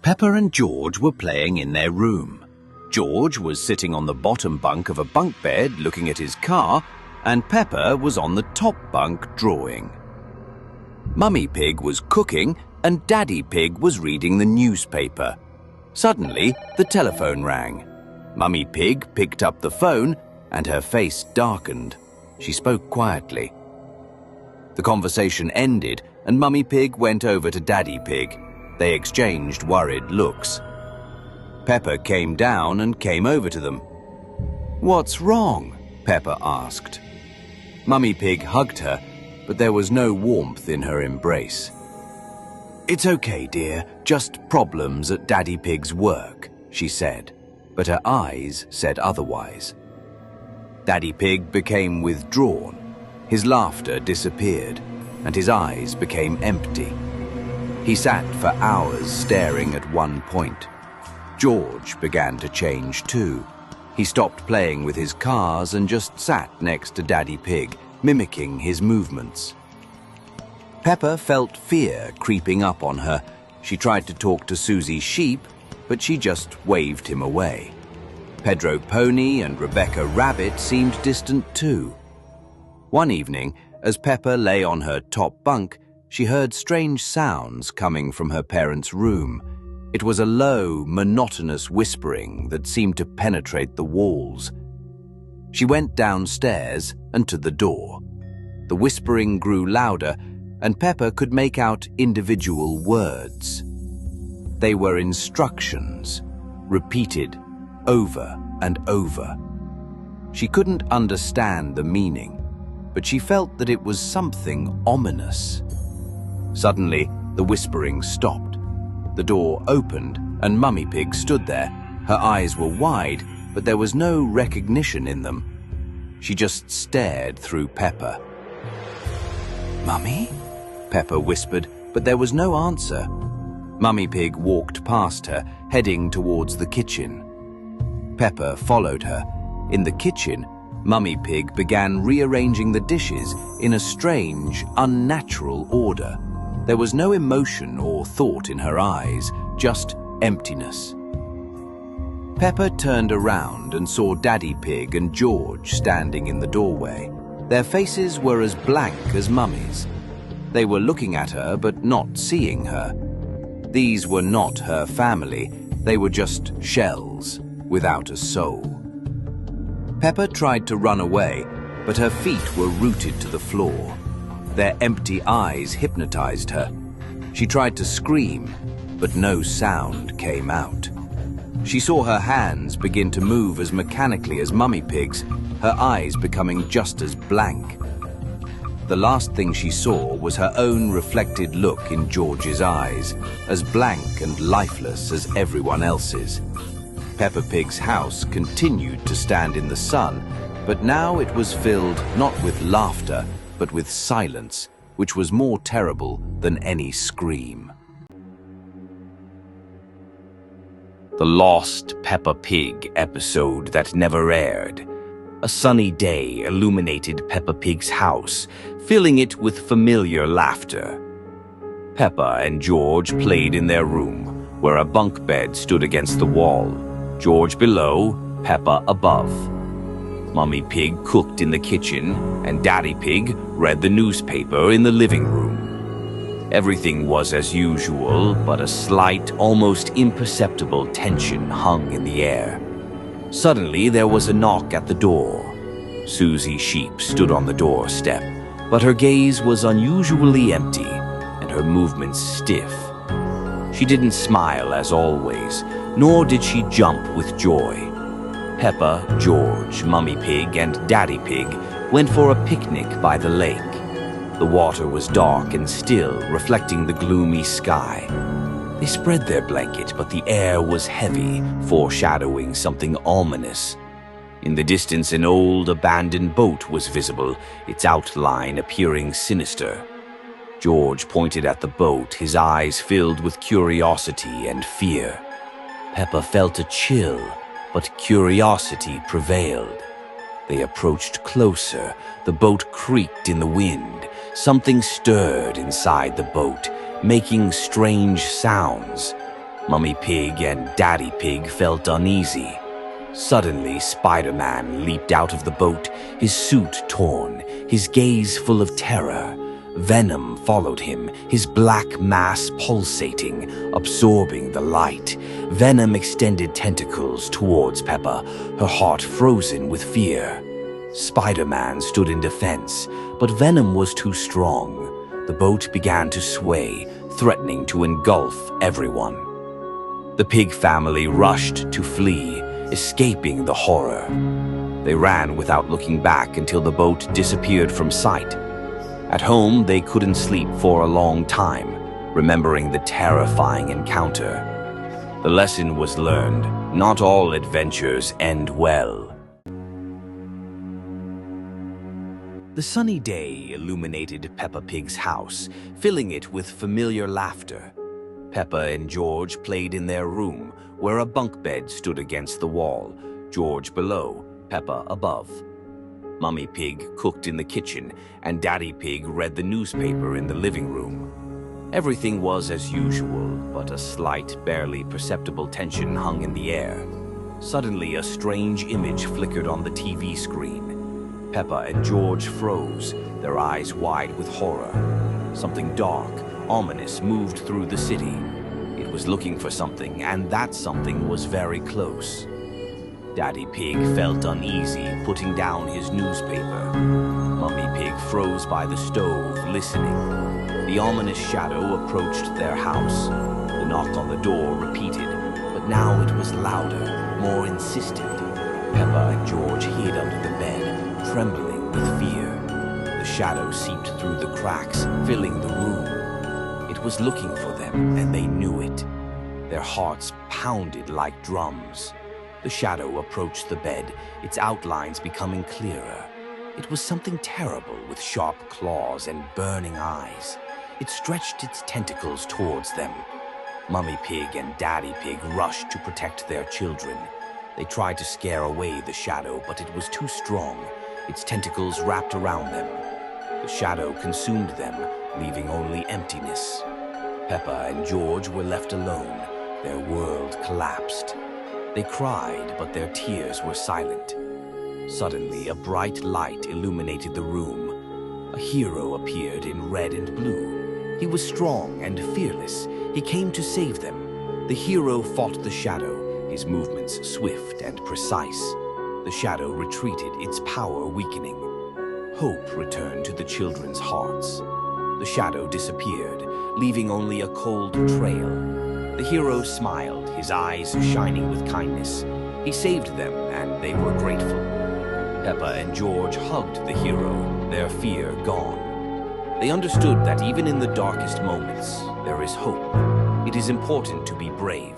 Peppa and George were playing in their room. George was sitting on the bottom bunk of a bunk bed looking at his car, and Peppa was on the top bunk drawing. Mummy Pig was cooking and Daddy Pig was reading the newspaper. Suddenly, the telephone rang. Mummy Pig picked up the phone and her face darkened. She spoke quietly. The conversation ended and Mummy Pig went over to Daddy Pig. They exchanged worried looks. Peppa came down and came over to them. "What's wrong?" Peppa asked. Mummy Pig hugged her, but there was no warmth in her embrace. "It's okay, dear, just problems at Daddy Pig's work," she said, but her eyes said otherwise. Daddy Pig became withdrawn. His laughter disappeared, and his eyes became empty. He sat for hours staring at one point. George began to change too. He stopped playing with his cars and just sat next to Daddy Pig, mimicking his movements. Peppa felt fear creeping up on her. She tried to talk to Susie Sheep, but she just waved him away. Pedro Pony and Rebecca Rabbit seemed distant too. One evening, as Peppa lay on her top bunk, she heard strange sounds coming from her parents' room. It was a low, monotonous whispering that seemed to penetrate the walls. She went downstairs and to the door. The whispering grew louder, and Peppa could make out individual words. They were instructions, repeated over and over. She couldn't understand the meaning, but she felt that it was something ominous. Suddenly, the whispering stopped. The door opened, and Mummy Pig stood there. Her eyes were wide, but there was no recognition in them. She just stared through Peppa. "Mummy?" Peppa whispered, but there was no answer. Mummy Pig walked past her, heading towards the kitchen. Peppa followed her. In the kitchen, Mummy Pig began rearranging the dishes in a strange, unnatural order. There was no emotion or thought in her eyes, just emptiness. Peppa turned around and saw Daddy Pig and George standing in the doorway. Their faces were as blank as Mummy's. They were looking at her but not seeing her. These were not her family. They were just shells without a soul. Peppa tried to run away, but her feet were rooted to the floor. Their empty eyes hypnotized her. She tried to scream, but no sound came out. She saw her hands begin to move as mechanically as Mummy Pig's, her eyes becoming just as blank. The last thing she saw was her own reflected look in George's eyes, as blank and lifeless as everyone else's. Peppa Pig's house continued to stand in the sun, but now it was filled not with laughter, but with silence, which was more terrible than any scream. The Lost Peppa Pig episode that never aired. A sunny day illuminated Peppa Pig's house, filling it with familiar laughter. Peppa and George played in their room, where a bunk bed stood against the wall. George below, Peppa above. Mummy Pig cooked in the kitchen, and Daddy Pig read the newspaper in the living room. Everything was as usual, but a slight, almost imperceptible tension hung in the air. Suddenly, there was a knock at the door. Susie Sheep stood on the doorstep, but her gaze was unusually empty, and her movements stiff. She didn't smile as always, nor did she jump with joy. Peppa, George, Mummy Pig, and Daddy Pig went for a picnic by the lake. The water was dark and still, reflecting the gloomy sky. They spread their blanket, but the air was heavy, foreshadowing something ominous. In the distance, an old, abandoned boat was visible, its outline appearing sinister. George pointed at the boat, his eyes filled with curiosity and fear. Peppa felt a chill, but curiosity prevailed. They approached closer. The boat creaked in the wind. Something stirred inside the boat, making strange sounds. Mummy Pig and Daddy Pig felt uneasy. Suddenly, Spider-Man leaped out of the boat, his suit torn, his gaze full of terror. Venom followed him, his black mass pulsating, absorbing the light. Venom extended tentacles towards Peppa, her heart frozen with fear. Spider-Man stood in defense, but Venom was too strong. The boat began to sway, threatening to engulf everyone. The pig family rushed to flee, escaping the horror. They ran without looking back until the boat disappeared from sight. At home, they couldn't sleep for a long time, remembering the terrifying encounter. The lesson was learned: not all adventures end well. The sunny day illuminated Peppa Pig's house, filling it with familiar laughter. Peppa and George played in their room, where a bunk bed stood against the wall, George below, Peppa above. Mummy Pig cooked in the kitchen, and Daddy Pig read the newspaper in the living room. Everything was as usual, but a slight, barely perceptible tension hung in the air. Suddenly, a strange image flickered on the TV screen. Peppa and George froze, their eyes wide with horror. Something dark, ominous moved through the city. It was looking for something, and that something was very close. Daddy Pig felt uneasy, putting down his newspaper. Mummy Pig froze by the stove, listening. The ominous shadow approached their house. The knock on the door repeated, but now it was louder, more insistent. Peppa and George hid under the bed, trembling with fear. The shadow seeped through the cracks, filling the room. It was looking for them, and they knew it. Their hearts pounded like drums. The shadow approached the bed, its outlines becoming clearer. It was something terrible with sharp claws and burning eyes. It stretched its tentacles towards them. Mummy Pig and Daddy Pig rushed to protect their children. They tried to scare away the shadow, but it was too strong. Its tentacles wrapped around them. The shadow consumed them, leaving only emptiness. Peppa and George were left alone. Their world collapsed. They cried, but their tears were silent. Suddenly, a bright light illuminated the room. A hero appeared in red and blue. He was strong and fearless. He came to save them. The hero fought the shadow, his movements swift and precise. The shadow retreated, its power weakening. Hope returned to the children's hearts. The shadow disappeared, leaving only a cold trail. The hero smiled, his eyes shining with kindness. He saved them, and they were grateful. Peppa and George hugged the hero, their fear gone. They understood that even in the darkest moments, there is hope. It is important to be brave.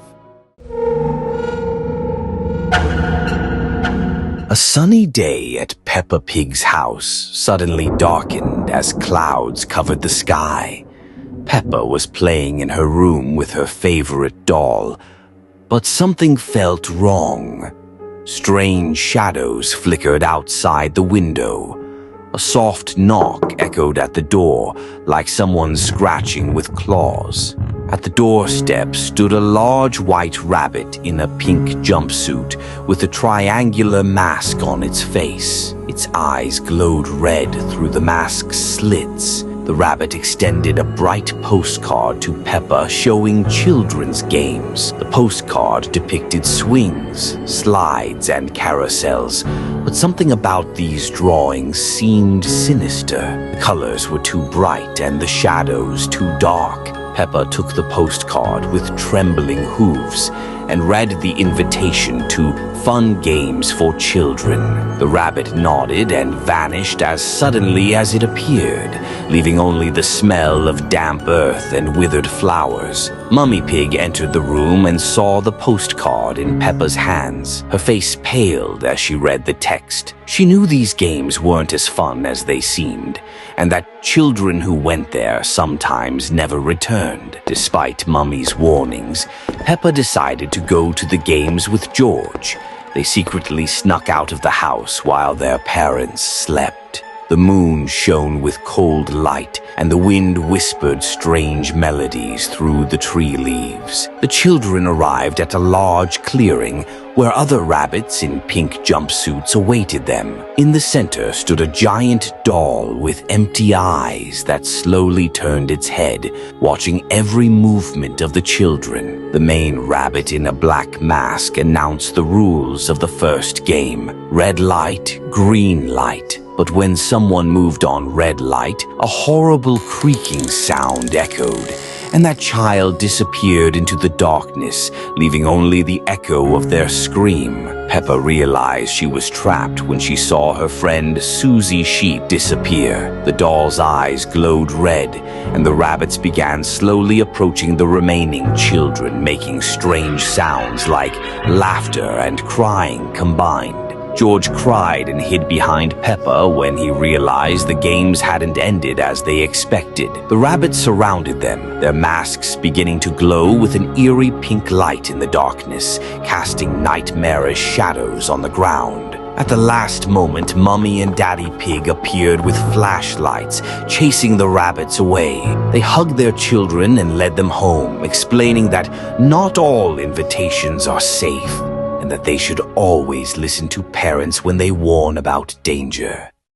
A sunny day at Peppa Pig's house suddenly darkened as clouds covered the sky. Peppa was playing in her room with her favorite doll, but something felt wrong. Strange shadows flickered outside the window. A soft knock echoed at the door, like someone scratching with claws. At the doorstep stood a large white rabbit in a pink jumpsuit with a triangular mask on its face. Its eyes glowed red through the mask's slits. The rabbit extended a bright postcard to Peppa showing children's games. The postcard depicted swings, slides, and carousels, but something about these drawings seemed sinister. The colors were too bright and the shadows too dark. Peppa took the postcard with trembling hooves and read the invitation to fun games for children. The rabbit nodded and vanished as suddenly as it appeared, leaving only the smell of damp earth and withered flowers. Mummy Pig entered the room and saw the postcard in Peppa's hands. Her face paled as she read the text. She knew these games weren't as fun as they seemed, and that children who went there sometimes never returned. Despite Mummy's warnings, Peppa decided to go to the games with George. They secretly snuck out of the house while their parents slept. The moon shone with cold light, and the wind whispered strange melodies through the tree leaves. The children arrived at a large clearing where other rabbits in pink jumpsuits awaited them. In the center stood a giant doll with empty eyes that slowly turned its head, watching every movement of the children. The main rabbit in a black mask announced the rules of the first game: red light, green light. But when someone moved on red light, a horrible creaking sound echoed, and that child disappeared into the darkness, leaving only the echo of their scream. Peppa realized she was trapped when she saw her friend Susie Sheep disappear. The doll's eyes glowed red, and the rabbits began slowly approaching the remaining children, making strange sounds like laughter and crying combined. George cried and hid behind Peppa when he realized the games hadn't ended as they expected. The rabbits surrounded them, their masks beginning to glow with an eerie pink light in the darkness, casting nightmarish shadows on the ground. At the last moment, Mummy and Daddy Pig appeared with flashlights, chasing the rabbits away. They hugged their children and led them home, explaining that not all invitations are safe, and that they should always listen to parents when they warn about danger.